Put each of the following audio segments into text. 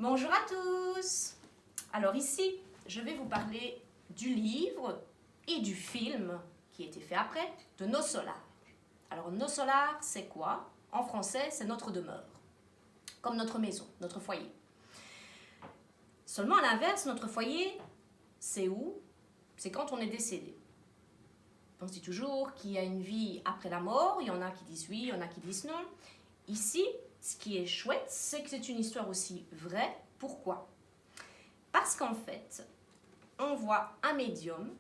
Bonjour à tous. Alors ici, je vais vous parler du livre et du film qui a été fait après de Nos Solars. Alors Nos Solars, c'est quoi? En français, c'est notre demeure, comme notre maison, notre foyer. Seulement à l'inverse, notre foyer, c'est où? C'est quand on est décédé. On se dit toujours qu'il y a une vie après la mort, il y en a qui disent oui, il y en a qui disent non. Ici, ce qui est chouette, c'est que c'est une histoire aussi vraie. Pourquoi? Parce qu'en fait, on voit un médium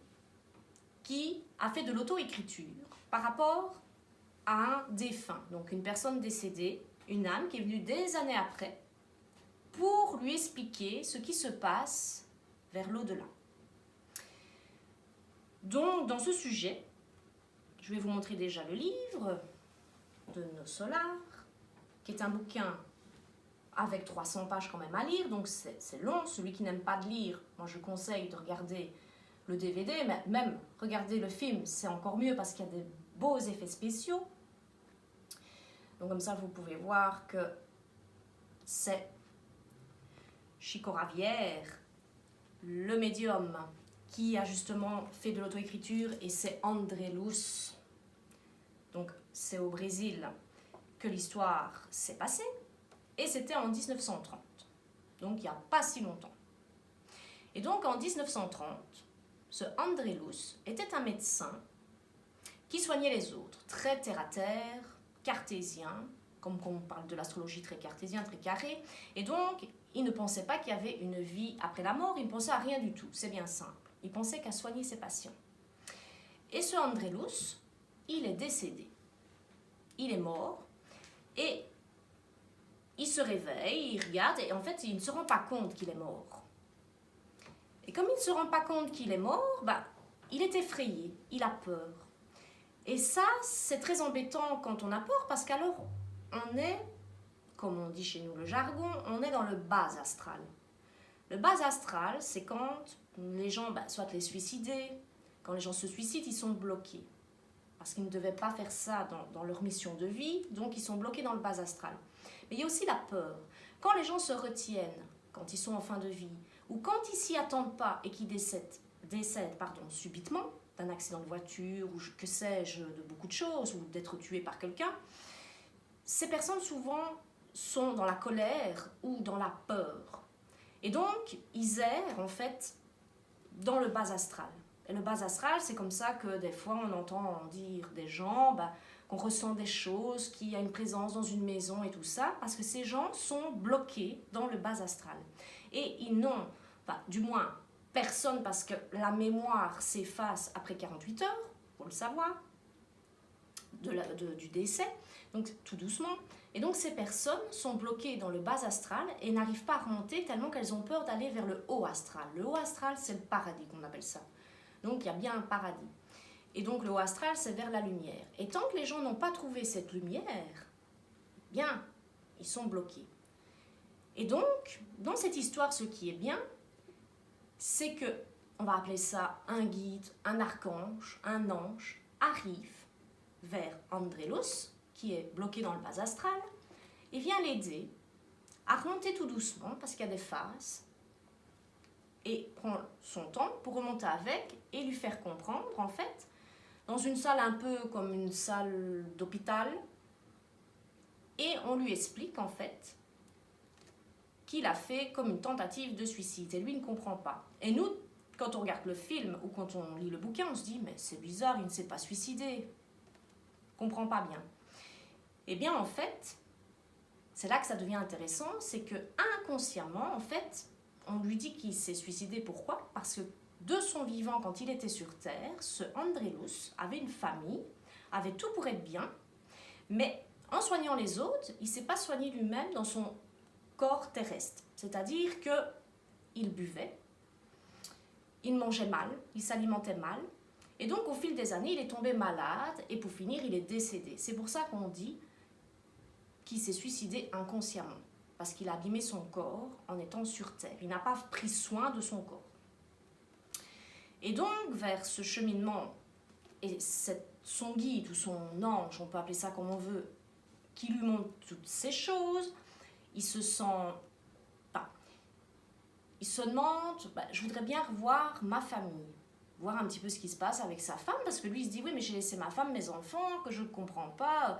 qui a fait de l'auto-écriture par rapport à un défunt, donc une personne décédée, une âme qui est venue des années après pour lui expliquer ce qui se passe vers l'au-delà. Donc, dans ce sujet, je vais vous montrer déjà le livre de Nos Solars, qui est un bouquin avec 300 pages quand même à lire, donc c'est long. Celui qui n'aime pas de lire, moi je conseille de regarder le DVD, mais même regarder le film, c'est encore mieux parce qu'il y a des beaux effets spéciaux. Donc comme ça, vous pouvez voir que c'est Chico Ravière, le médium, qui a justement fait de l'auto-écriture, et c'est André Luz. Donc c'est au Brésil que l'histoire s'est passée, et c'était en 1930, donc il n'y a pas si longtemps. Et donc en 1930, ce André Luz était un médecin qui soignait les autres, très terre-à-terre, cartésien, comme on parle de l'astrologie, très cartésien, très carré, et donc il ne pensait pas qu'il y avait une vie après la mort, il ne pensait à rien du tout, c'est bien simple. Il pensait qu'à soigner ses patients. Et ce André Luz, il est décédé. Il est mort, et il se réveille, il regarde, et en fait, il ne se rend pas compte qu'il est mort. Et comme il ne se rend pas compte qu'il est mort, il est effrayé, il a peur. Et ça, c'est très embêtant quand on a peur, parce qu'alors, on est, comme on dit chez nous le jargon, on est dans le bas astral. Le bas astral, c'est quand les gens, soit les suicider, quand les gens se suicident, ils sont bloqués. Parce qu'ils ne devaient pas faire ça dans leur mission de vie, donc ils sont bloqués dans le bas astral. Mais il y a aussi la peur. Quand les gens se retiennent, quand ils sont en fin de vie, ou quand ils s'y attendent pas et qu'ils décèdent subitement, d'un accident de voiture, ou que sais-je, de beaucoup de choses, ou d'être tués par quelqu'un, ces personnes souvent sont dans la colère ou dans la peur. Et donc, ils errent en fait dans le bas astral. Et le bas astral, c'est comme ça que des fois on entend dire des gens, qu'on ressent des choses, qu'il y a une présence dans une maison et tout ça, parce que ces gens sont bloqués dans le bas astral. Et ils n'ont, du moins personne, parce que la mémoire s'efface après 48 heures, il faut le savoir, du décès, donc tout doucement. Et donc ces personnes sont bloquées dans le bas astral et n'arrivent pas à remonter tellement qu'elles ont peur d'aller vers le haut astral. Le haut astral, c'est le paradis qu'on appelle ça. Donc il y a bien un paradis. Et donc le haut astral, c'est vers la lumière. Et tant que les gens n'ont pas trouvé cette lumière, bien, ils sont bloqués. Et donc, dans cette histoire, ce qui est bien, c'est que, on va appeler ça un guide, un archange, un ange, arrive vers André Luz, qui est bloqué dans le bas astral, et vient l'aider à remonter tout doucement, parce qu'il y a des phases, et prend son temps pour remonter avec et lui faire comprendre, en fait, dans une salle un peu comme une salle d'hôpital, et on lui explique, en fait, qu'il a fait comme une tentative de suicide, et lui ne comprend pas. Et nous, quand on regarde le film ou quand on lit le bouquin, on se dit, mais c'est bizarre, il ne s'est pas suicidé. On ne comprend pas bien. Eh bien, en fait, c'est là que ça devient intéressant, c'est que inconsciemment, en fait, on lui dit qu'il s'est suicidé. Pourquoi? Parce que de son vivant, quand il était sur Terre, ce André Luz avait une famille, avait tout pour être bien, mais en soignant les autres, il ne s'est pas soigné lui-même dans son corps terrestre. C'est-à-dire qu'il buvait, il mangeait mal, il s'alimentait mal, et donc au fil des années, il est tombé malade, et pour finir, il est décédé. C'est pour ça qu'on dit qu'il s'est suicidé inconsciemment, parce qu'il a abîmé son corps en étant sur Terre. Il n'a pas pris soin de son corps. Et donc, vers ce cheminement, et son guide ou son ange, on peut appeler ça comme on veut, qui lui montre toutes ces choses, il se sent il se demande, je voudrais bien revoir ma famille, voir un petit peu ce qui se passe avec sa femme, parce que lui il se dit, oui mais j'ai laissé ma femme, mes enfants, que je ne comprends pas.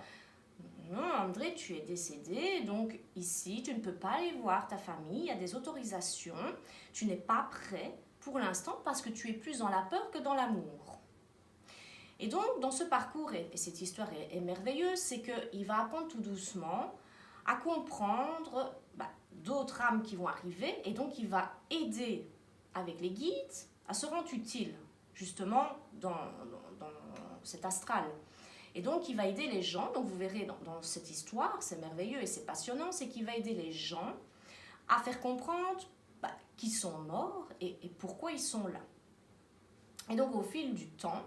Non André, tu es décédé, donc ici tu ne peux pas aller voir ta famille, il y a des autorisations, tu n'es pas prêt pour l'instant parce que tu es plus dans la peur que dans l'amour. Et donc dans ce parcours, et cette histoire est merveilleuse, c'est qu'il va apprendre tout doucement à comprendre d'autres âmes qui vont arriver, et donc il va aider avec les guides à se rendre utile justement dans cet astral. Et donc il va aider les gens, donc vous verrez dans cette histoire, c'est merveilleux et c'est passionnant, c'est qu'il va aider les gens à faire comprendre qu'ils sont morts et pourquoi ils sont là. Et donc au fil du temps,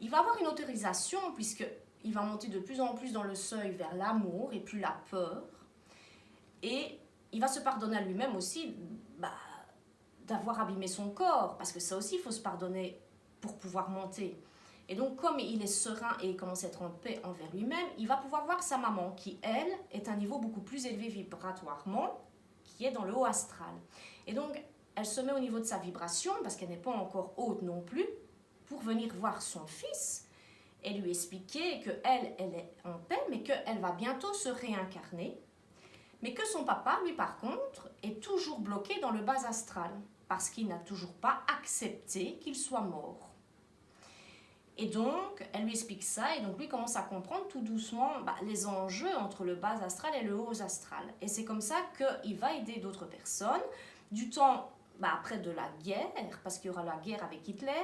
il va avoir une autorisation puisqu'il va monter de plus en plus dans le seuil vers l'amour et plus la peur. Et il va se pardonner à lui-même aussi d'avoir abîmé son corps, parce que ça aussi il faut se pardonner pour pouvoir monter. Et donc comme il est serein et il commence à être en paix envers lui-même, il va pouvoir voir sa maman qui, elle, est à un niveau beaucoup plus élevé vibratoirement, qui est dans le haut astral. Et donc elle se met au niveau de sa vibration, parce qu'elle n'est pas encore haute non plus, pour venir voir son fils et lui expliquer qu'elle est en paix, mais qu'elle va bientôt se réincarner, mais que son papa, lui par contre, est toujours bloqué dans le bas astral, parce qu'il n'a toujours pas accepté qu'il soit mort. Et donc, elle lui explique ça, et donc lui commence à comprendre tout doucement les enjeux entre le bas astral et le haut astral. Et c'est comme ça qu'il va aider d'autres personnes, du temps après de la guerre, parce qu'il y aura la guerre avec Hitler,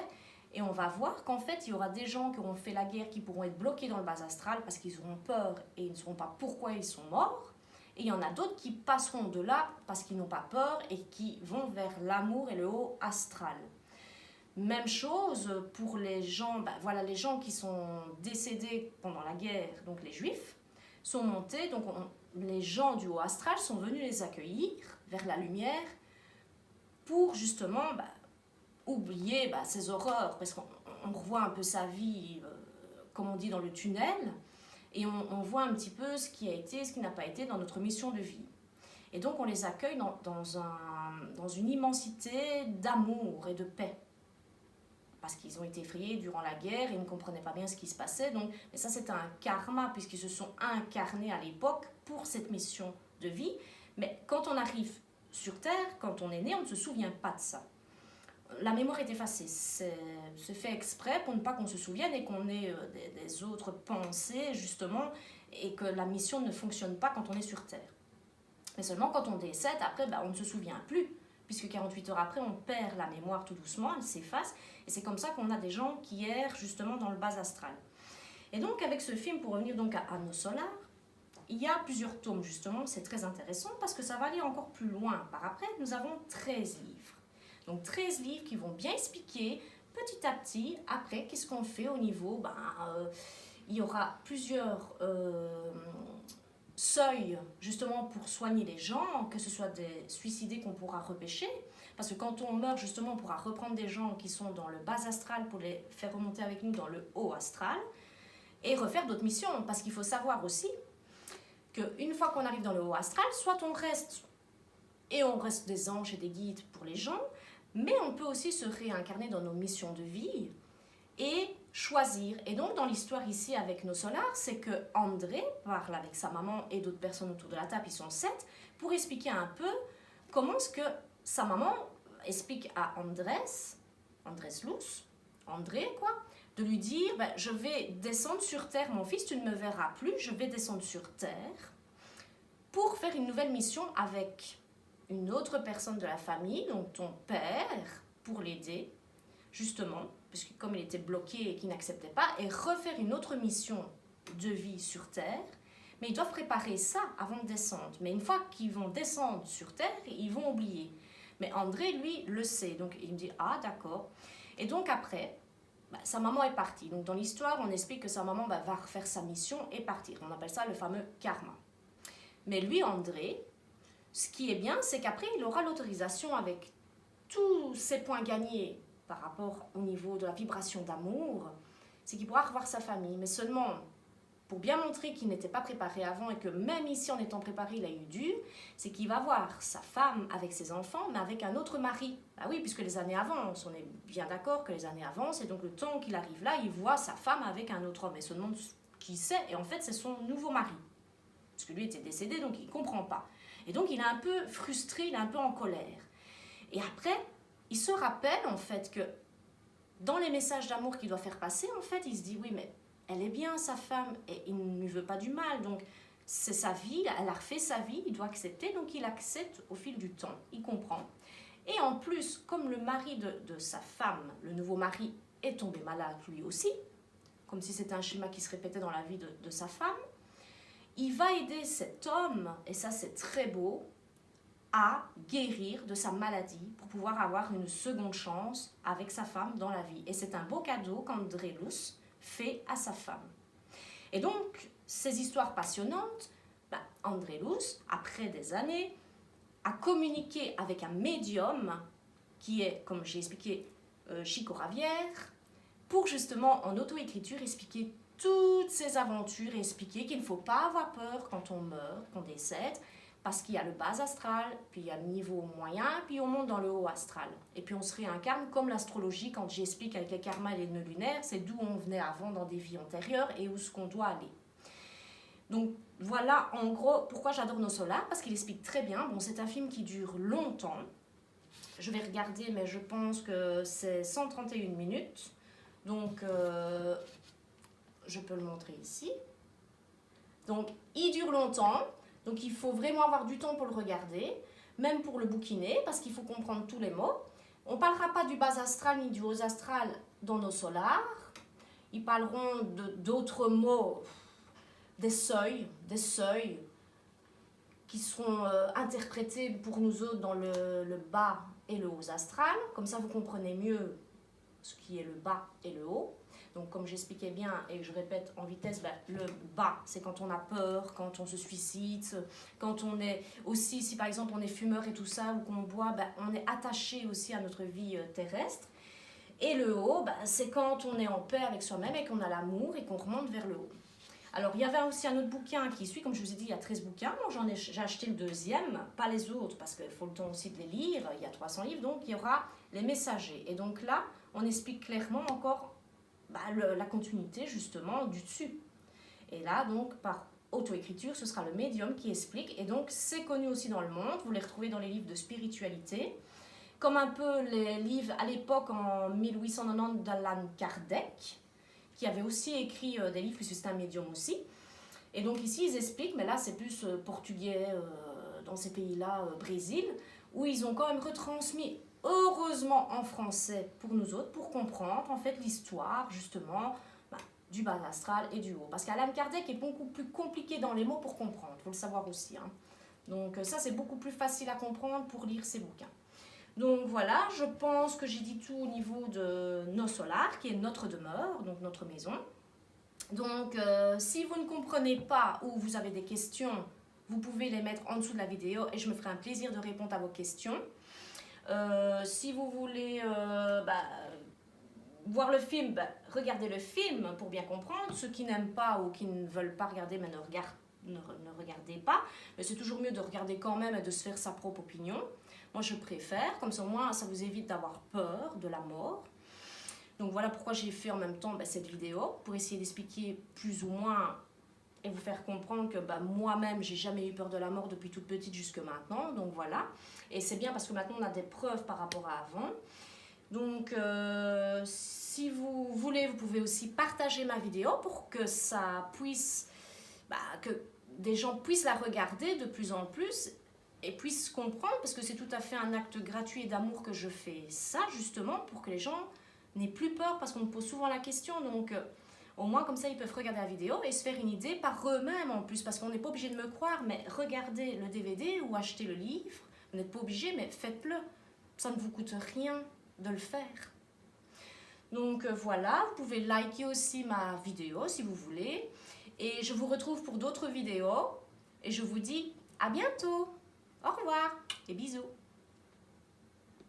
et on va voir qu'en fait, il y aura des gens qui auront fait la guerre qui pourront être bloqués dans le bas astral parce qu'ils auront peur et ils ne sauront pas pourquoi ils sont morts. Et il y en a d'autres qui passeront de là parce qu'ils n'ont pas peur et qui vont vers l'amour et le haut astral. Même chose pour les gens, les gens qui sont décédés pendant la guerre, donc les juifs, sont montés, donc les gens du haut astral sont venus les accueillir vers la lumière pour justement oublier ces horreurs, parce qu'on revoit un peu sa vie, comme on dit, dans le tunnel, et on voit un petit peu ce qui a été, ce qui n'a pas été dans notre mission de vie. Et donc on les accueille dans une immensité d'amour et de paix, parce qu'ils ont été effrayés durant la guerre et ils ne comprenaient pas bien ce qui se passait. Donc, mais ça c'est un karma, puisqu'ils se sont incarnés à l'époque pour cette mission de vie. Mais quand on arrive sur Terre, quand on est né, on ne se souvient pas de ça. La mémoire est effacée, c'est fait exprès pour ne pas qu'on se souvienne et qu'on ait des autres pensées justement, et que la mission ne fonctionne pas quand on est sur Terre. Mais seulement quand on décède, après on ne se souvient plus, puisque 48 heures après on perd la mémoire tout doucement, elle s'efface, et c'est comme ça qu'on a des gens qui errent justement dans le bas astral. Et donc avec ce film, pour revenir donc à Nos Solars, il y a plusieurs tomes justement, c'est très intéressant parce que ça va aller encore plus loin. Par après, nous avons 13 livres. Donc 13 livres qui vont bien expliquer petit à petit, après, qu'est-ce qu'on fait au niveau, il y aura plusieurs seuils justement pour soigner les gens, que ce soit des suicidés qu'on pourra repêcher, parce que quand on meurt justement, on pourra reprendre des gens qui sont dans le bas astral pour les faire remonter avec nous dans le haut astral, et refaire d'autres missions, parce qu'il faut savoir aussi qu'une fois qu'on arrive dans le haut astral, soit on reste, et on reste des anges et des guides pour les gens, mais on peut aussi se réincarner dans nos missions de vie et choisir. Et donc dans l'histoire ici avec Nos Solars, c'est que André parle avec sa maman et d'autres personnes autour de la table, ils sont 7, pour expliquer un peu comment est-ce que sa maman explique à Andrés André de lui dire, je vais descendre sur Terre, mon fils, tu ne me verras plus, je vais descendre sur Terre pour faire une nouvelle mission avec une autre personne de la famille, donc ton père, pour l'aider, justement, puisque comme il était bloqué et qu'il n'acceptait pas, et refaire une autre mission de vie sur Terre, mais ils doivent préparer ça avant de descendre. Mais une fois qu'ils vont descendre sur Terre, ils vont oublier. Mais André, lui, le sait, donc il me dit, ah d'accord. Et donc après, sa maman est partie. Donc dans l'histoire, on explique que sa maman va refaire sa mission et partir. On appelle ça le fameux karma. Mais lui, André, ce qui est bien, c'est qu'après, il aura l'autorisation avec tous ses points gagnés par rapport au niveau de la vibration d'amour, c'est qu'il pourra revoir sa famille. Mais seulement, pour bien montrer qu'il n'était pas préparé avant et que même ici, en étant préparé, il a eu dur, c'est qu'il va voir sa femme avec ses enfants, mais avec un autre mari. Ah oui, puisque les années avancent, on est bien d'accord que les années avancent, et donc le temps qu'il arrive là, il voit sa femme avec un autre homme, et se demande qui c'est, et en fait, c'est son nouveau mari. Parce que lui était décédé, donc il ne comprend pas. Et donc, il est un peu frustré, il est un peu en colère. Et après, il se rappelle, en fait, que dans les messages d'amour qu'il doit faire passer, en fait, il se dit, oui, mais elle est bien, sa femme, et il ne lui veut pas du mal. Donc, c'est sa vie, elle a refait sa vie, il doit accepter. Donc, il accepte au fil du temps, il comprend. Et en plus, comme le mari de sa femme, le nouveau mari, est tombé malade lui aussi, comme si c'était un schéma qui se répétait dans la vie de sa femme, il va aider cet homme, et ça c'est très beau, à guérir de sa maladie pour pouvoir avoir une seconde chance avec sa femme dans la vie. Et c'est un beau cadeau qu'Andrélus fait à sa femme. Et donc, ces histoires passionnantes, Andrélus, après des années, a communiqué avec un médium qui est, comme j'ai expliqué, Chico Ravière, pour justement, en auto-écriture, expliquer toutes ces aventures et expliquer qu'il ne faut pas avoir peur quand on meurt, qu'on décède, parce qu'il y a le bas astral, puis il y a le niveau moyen, puis on monte dans le haut astral. Et puis on se réincarne comme l'astrologie, quand j'explique avec les karmas et les nœuds lunaires, c'est d'où on venait avant dans des vies antérieures et où ce qu'on doit aller. Donc voilà en gros pourquoi j'adore Nos Solars, parce qu'il explique très bien. Bon, c'est un film qui dure longtemps. Je vais regarder, mais je pense que c'est 131 minutes. Donc je peux le montrer ici. Donc il dure longtemps. Donc il faut vraiment avoir du temps pour le regarder, même pour le bouquiner, parce qu'il faut comprendre tous les mots. On ne parlera pas du bas astral ni du haut astral dans Nos Solars. Ils parleront d'autres mots, des seuils qui seront interprétés pour nous autres dans le bas et le haut astral. Comme ça, vous comprenez mieux ce qui est le bas et le haut. Donc, comme j'expliquais bien et que je répète en vitesse, le bas, c'est quand on a peur, quand on se suicide, quand on est aussi, si par exemple on est fumeur et tout ça, ou qu'on boit, on est attaché aussi à notre vie terrestre. Et le haut, c'est quand on est en paix avec soi-même et qu'on a l'amour et qu'on remonte vers le haut. Alors, il y avait aussi un autre bouquin qui suit, comme je vous ai dit, il y a 13 bouquins. Moi, j'ai acheté le deuxième, pas les autres, parce qu'il faut le temps aussi de les lire. Il y a 300 livres, donc il y aura les messagers. Et donc là, on explique clairement encore la continuité justement du dessus. Et là donc par auto-écriture ce sera le médium qui explique, et donc c'est connu aussi dans le monde, vous les retrouvez dans les livres de spiritualité, comme un peu les livres à l'époque en 1890 d'Allan Kardec, qui avait aussi écrit des livres puisque c'est un médium aussi. Et donc ici ils expliquent, mais là c'est plus portugais dans ces pays-là, Brésil, où ils ont quand même retransmis heureusement en français pour nous autres, pour comprendre en fait l'histoire justement du bas astral et du haut. Parce qu'Allan Kardec est beaucoup plus compliqué dans les mots pour comprendre, il faut le savoir aussi. Donc ça c'est beaucoup plus facile à comprendre pour lire ces bouquins. Donc voilà, je pense que j'ai dit tout au niveau de Nos Solars, qui est notre demeure, donc notre maison. Donc si vous ne comprenez pas ou vous avez des questions, vous pouvez les mettre en dessous de la vidéo et je me ferai un plaisir de répondre à vos questions. Si vous voulez voir le film, regardez le film pour bien comprendre. Ceux qui n'aiment pas ou qui ne veulent pas regarder, mais ne regardez pas. Mais c'est toujours mieux de regarder quand même et de se faire sa propre opinion. Moi, je préfère, comme ça au moins, ça vous évite d'avoir peur de la mort. Donc voilà pourquoi j'ai fait en même temps cette vidéo, pour essayer d'expliquer plus ou moins et vous faire comprendre que moi-même, j'ai jamais eu peur de la mort depuis toute petite jusque maintenant. Donc voilà. Et c'est bien parce que maintenant, on a des preuves par rapport à avant. Donc, si vous voulez, vous pouvez aussi partager ma vidéo pour que ça puisse, que des gens puissent la regarder de plus en plus et puissent comprendre, parce que c'est tout à fait un acte gratuit et d'amour que je fais ça, justement, pour que les gens n'aient plus peur, parce qu'on me pose souvent la question. Donc, au moins, comme ça, ils peuvent regarder la vidéo et se faire une idée par eux-mêmes en plus, parce qu'on n'est pas obligé de me croire, mais regardez le DVD ou achetez le livre. Vous n'êtes pas obligé, mais faites-le. Ça ne vous coûte rien de le faire. Donc voilà, vous pouvez liker aussi ma vidéo si vous voulez. Et je vous retrouve pour d'autres vidéos. Et je vous dis à bientôt. Au revoir et bisous.